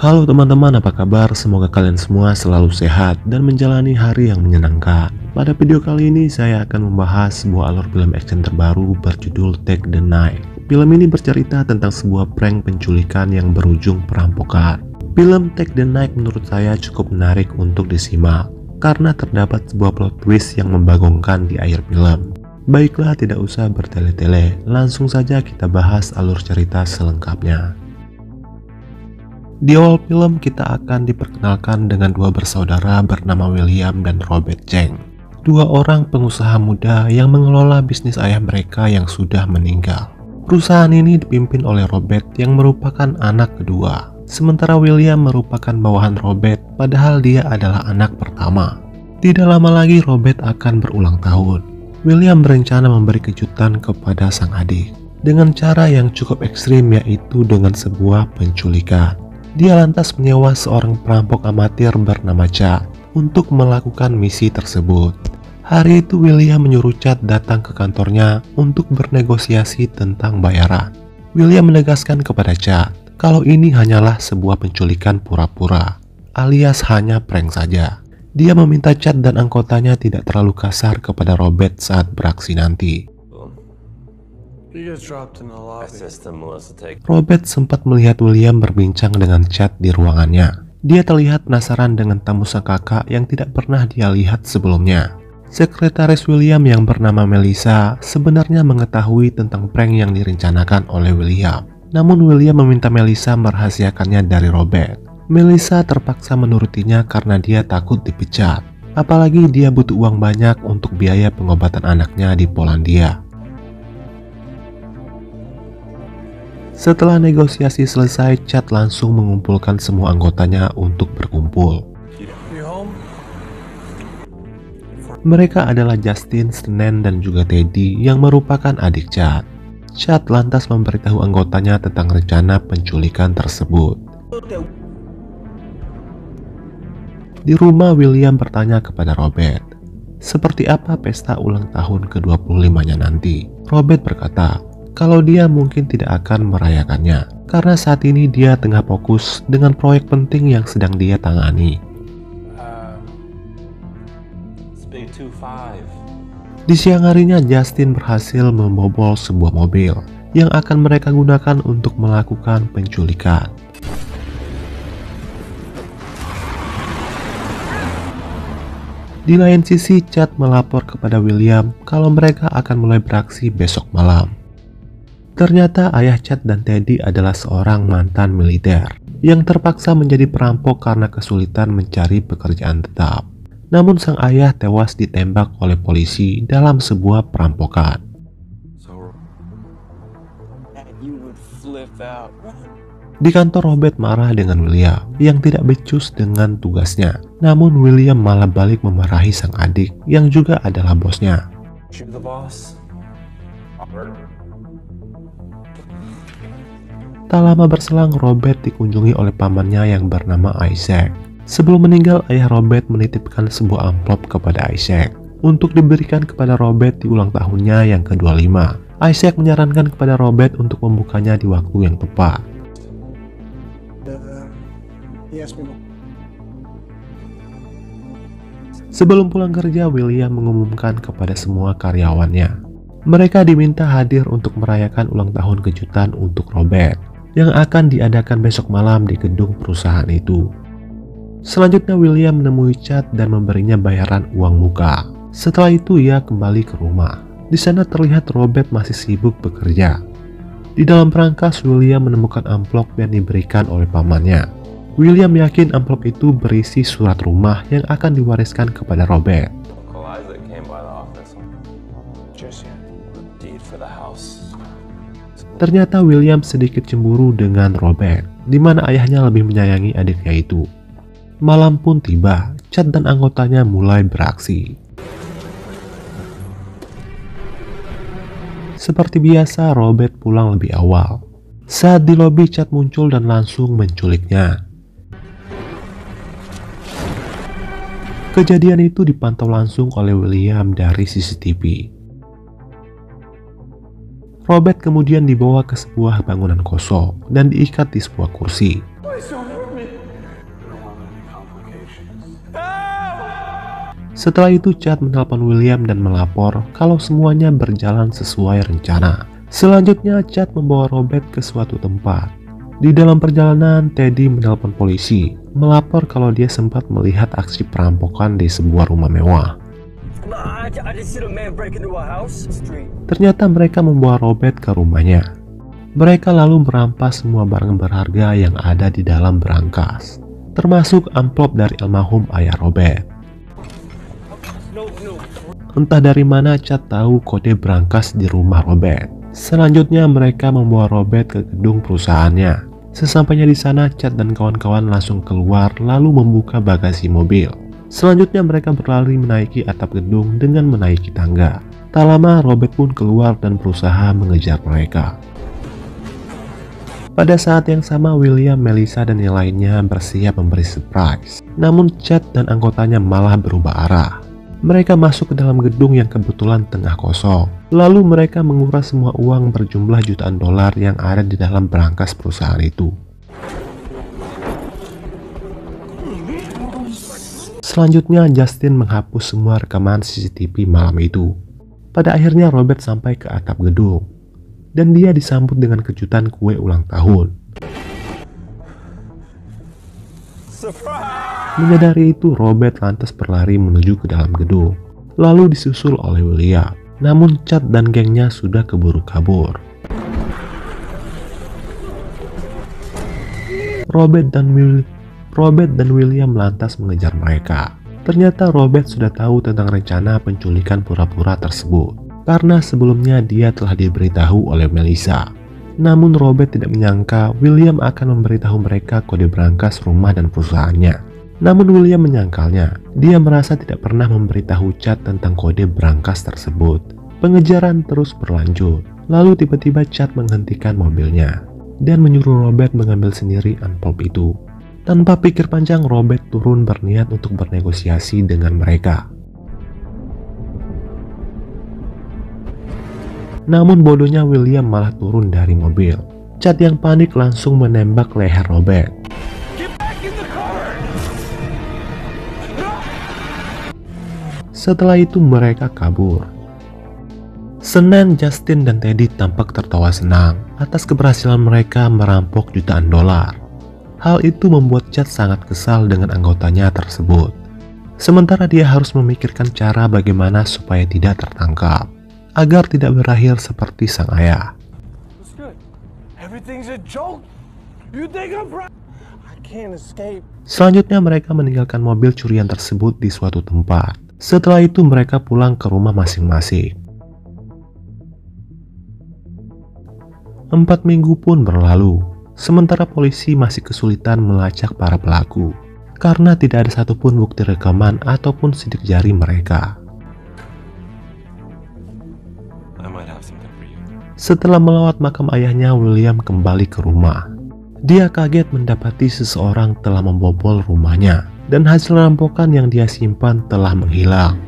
Halo teman-teman, apa kabar? Semoga kalian semua selalu sehat dan menjalani hari yang menyenangkan. Pada video kali ini saya akan membahas sebuah alur film action terbaru berjudul Take the Knife. Film ini bercerita tentang sebuah prank penculikan yang berujung perampokan. Film Take the Knife menurut saya cukup menarik untuk disimak karena terdapat sebuah plot twist yang membagongkan di akhir film. Baiklah, tidak usah bertele-tele, langsung saja kita bahas alur cerita selengkapnya. Di awal film kita akan diperkenalkan dengan dua bersaudara bernama William dan Robert Cheng. Dua orang pengusaha muda yang mengelola bisnis ayah mereka yang sudah meninggal. Perusahaan ini dipimpin oleh Robert yang merupakan anak kedua. Sementara William merupakan bawahan Robert, padahal dia adalah anak pertama. Tidak lama lagi Robert akan berulang tahun. William berencana memberi kejutan kepada sang adik dengan cara yang cukup ekstrim, yaitu dengan sebuah penculikan. Dia lantas menyewa seorang perampok amatir bernama Chad untuk melakukan misi tersebut. Hari itu William menyuruh Chad datang ke kantornya untuk bernegosiasi tentang bayaran. William menegaskan kepada Chad kalau ini hanyalah sebuah penculikan pura-pura, alias hanya prank saja. Dia meminta Chad dan anggotanya tidak terlalu kasar kepada Robert saat beraksi nanti. Robert sempat melihat William berbincang dengan Chad di ruangannya. Dia terlihat penasaran dengan tamu sang kakak yang tidak pernah dia lihat sebelumnya. Sekretaris William yang bernama Melissa sebenarnya mengetahui tentang prank yang direncanakan oleh William. Namun William meminta Melissa merahasiakannya dari Robert. Melissa terpaksa menurutinya karena dia takut dipecat. Apalagi dia butuh uang banyak untuk biaya pengobatan anaknya di Polandia. Setelah negosiasi selesai, Chad langsung mengumpulkan semua anggotanya untuk berkumpul. Mereka adalah Justin, Senen, dan juga Teddy yang merupakan adik Chad. Chad lantas memberitahu anggotanya tentang rencana penculikan tersebut. Di rumah, William bertanya kepada Robert, seperti apa pesta ulang tahun ke-25-nya nanti. Robert berkata, kalau dia mungkin tidak akan merayakannya, karena saat ini dia tengah fokus dengan proyek penting yang sedang dia tangani. Di siang harinya, Justin berhasil membobol sebuah mobil yang akan mereka gunakan untuk melakukan penculikan. Di lain sisi, Chad melapor kepada William kalau mereka akan mulai beraksi besok malam. Ternyata ayah Chad dan Teddy adalah seorang mantan militer yang terpaksa menjadi perampok karena kesulitan mencari pekerjaan tetap. Namun sang ayah tewas ditembak oleh polisi dalam sebuah perampokan. Di kantor, Robert marah dengan William yang tidak becus dengan tugasnya. Namun William malah balik memarahi sang adik yang juga adalah bosnya. Tak lama berselang, Robert dikunjungi oleh pamannya yang bernama Isaac. Sebelum meninggal, ayah Robert menitipkan sebuah amplop kepada Isaac untuk diberikan kepada Robert di ulang tahunnya yang ke-25. Isaac menyarankan kepada Robert untuk membukanya di waktu yang tepat. Sebelum pulang kerja, William mengumumkan kepada semua karyawannya. Mereka diminta hadir untuk merayakan ulang tahun kejutan untuk Robert yang akan diadakan besok malam di gedung perusahaan itu. Selanjutnya William menemui Chad dan memberinya bayaran uang muka. Setelah itu ia kembali ke rumah. Di sana terlihat Robert masih sibuk bekerja. Di dalam perangkas, William menemukan amplop yang diberikan oleh pamannya. William yakin amplop itu berisi surat rumah yang akan diwariskan kepada Robert. Ternyata William sedikit cemburu dengan Robert, di mana ayahnya lebih menyayangi adiknya itu. Malam pun tiba, Chad dan anggotanya mulai beraksi. Seperti biasa, Robert pulang lebih awal. Saat di lobi, Chad muncul dan langsung menculiknya. Kejadian itu dipantau langsung oleh William dari CCTV. Robert kemudian dibawa ke sebuah bangunan kosong dan diikat di sebuah kursi. Setelah itu Chad menelpon William dan melapor kalau semuanya berjalan sesuai rencana. Selanjutnya Chad membawa Robert ke suatu tempat. Di dalam perjalanan, Teddy menelpon polisi, melapor kalau dia sempat melihat aksi perampokan di sebuah rumah mewah. Ternyata mereka membawa Robert ke rumahnya. Mereka lalu merampas semua barang berharga yang ada di dalam berangkas, termasuk amplop dari almarhum ayah Robert. Entah dari mana Chad tahu kode berangkas di rumah Robert. Selanjutnya mereka membawa Robert ke gedung perusahaannya. Sesampainya di sana, Chad dan kawan-kawan langsung keluar lalu membuka bagasi mobil. Selanjutnya mereka berlari menaiki atap gedung dengan menaiki tangga. Tak lama Robert pun keluar dan berusaha mengejar mereka. Pada saat yang sama William, Melissa dan yang lainnya bersiap memberi surprise. Namun Chad dan anggotanya malah berubah arah. Mereka masuk ke dalam gedung yang kebetulan tengah kosong. Lalu mereka menguras semua uang berjumlah jutaan dolar yang ada di dalam berangkas perusahaan itu. Selanjutnya Justin menghapus semua rekaman CCTV malam itu. Pada akhirnya Robert sampai ke atap gedung. Dan dia disambut dengan kejutan kue ulang tahun. Menyadari itu, Robert lantas berlari menuju ke dalam gedung, lalu disusul oleh William. Namun Chad dan gengnya sudah keburu kabur. Robert dan William lantas mengejar mereka. Ternyata Robert sudah tahu tentang rencana penculikan pura-pura tersebut, karena sebelumnya dia telah diberitahu oleh Melissa. Namun Robert tidak menyangka William akan memberitahu mereka kode berangkas rumah dan perusahaannya. Namun William menyangkalnya. Dia merasa tidak pernah memberitahu Chad tentang kode berangkas tersebut. Pengejaran terus berlanjut. Lalu tiba-tiba Chad menghentikan mobilnya dan menyuruh Robert mengambil sendiri amplop itu. Tanpa pikir panjang, Robert turun berniat untuk bernegosiasi dengan mereka. Namun bodohnya William malah turun dari mobil. Chad yang panik langsung menembak leher Robert. Setelah itu mereka kabur. Senin, Justin dan Teddy tampak tertawa senang atas keberhasilan mereka merampok jutaan dolar. Hal itu membuat Chad sangat kesal dengan anggotanya tersebut. Sementara dia harus memikirkan cara bagaimana supaya tidak tertangkap, agar tidak berakhir seperti sang ayah. Selanjutnya mereka meninggalkan mobil curian tersebut di suatu tempat. Setelah itu mereka pulang ke rumah masing-masing. 4 minggu pun berlalu, sementara polisi masih kesulitan melacak para pelaku, karena tidak ada satupun bukti rekaman ataupun sidik jari mereka. Setelah melawat makam ayahnya, William kembali ke rumah. Dia kaget mendapati seseorang telah membobol rumahnya. Dan hasil rampokan yang dia simpan telah menghilang.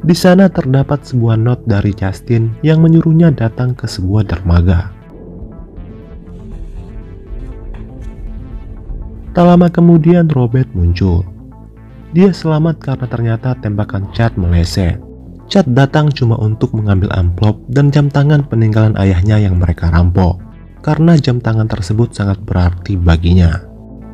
Di sana terdapat sebuah not dari Justin yang menyuruhnya datang ke sebuah dermaga. Tak lama kemudian Robert muncul. Dia selamat karena ternyata tembakan Chad meleset. Chad datang cuma untuk mengambil amplop dan jam tangan peninggalan ayahnya yang mereka rampok, karena jam tangan tersebut sangat berarti baginya.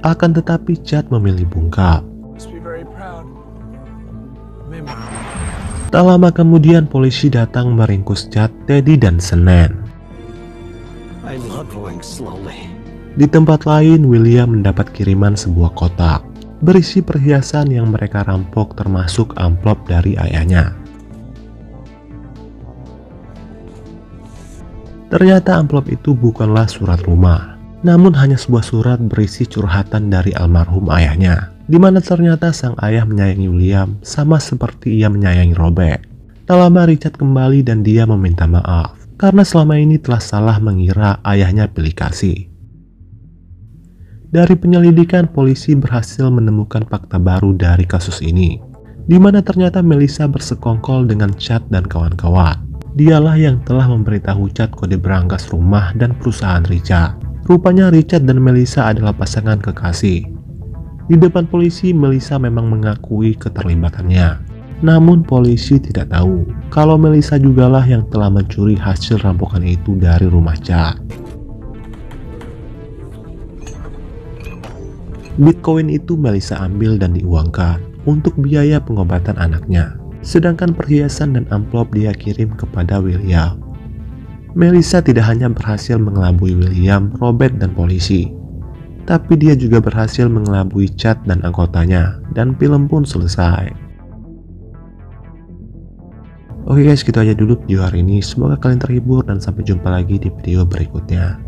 Akan tetapi Chad memilih bungkam. Tak lama kemudian polisi datang meringkus Chad, Teddy dan Senin. Di tempat lain, William mendapat kiriman sebuah kotak berisi perhiasan yang mereka rampok, termasuk amplop dari ayahnya. Ternyata amplop itu bukanlah surat rumah, namun hanya sebuah surat berisi curhatan dari almarhum ayahnya, di mana ternyata sang ayah menyayangi William sama seperti ia menyayangi Robert. Tak lama Richard kembali dan dia meminta maaf karena selama ini telah salah mengira ayahnya pilih kasih. Dari penyelidikan, polisi berhasil menemukan fakta baru dari kasus ini. di mana ternyata Melissa bersekongkol dengan Chad dan kawan-kawan. Dialah yang telah memberitahu Chad kode berangkas rumah dan perusahaan Richard. Rupanya Richard dan Melissa adalah pasangan kekasih. Di depan polisi, Melissa memang mengakui keterlibatannya. Namun polisi tidak tahu kalau Melissa jugalah yang telah mencuri hasil rampokan itu dari rumah Chad. Bitcoin itu Melissa ambil dan diuangkan untuk biaya pengobatan anaknya. Sedangkan perhiasan dan amplop dia kirim kepada William. Melissa tidak hanya berhasil mengelabui William, Robert, dan polisi, tapi dia juga berhasil mengelabui Chad dan anggotanya, dan film pun selesai. Oke guys, gitu aja dulu video hari ini. Semoga kalian terhibur dan sampai jumpa lagi di video berikutnya.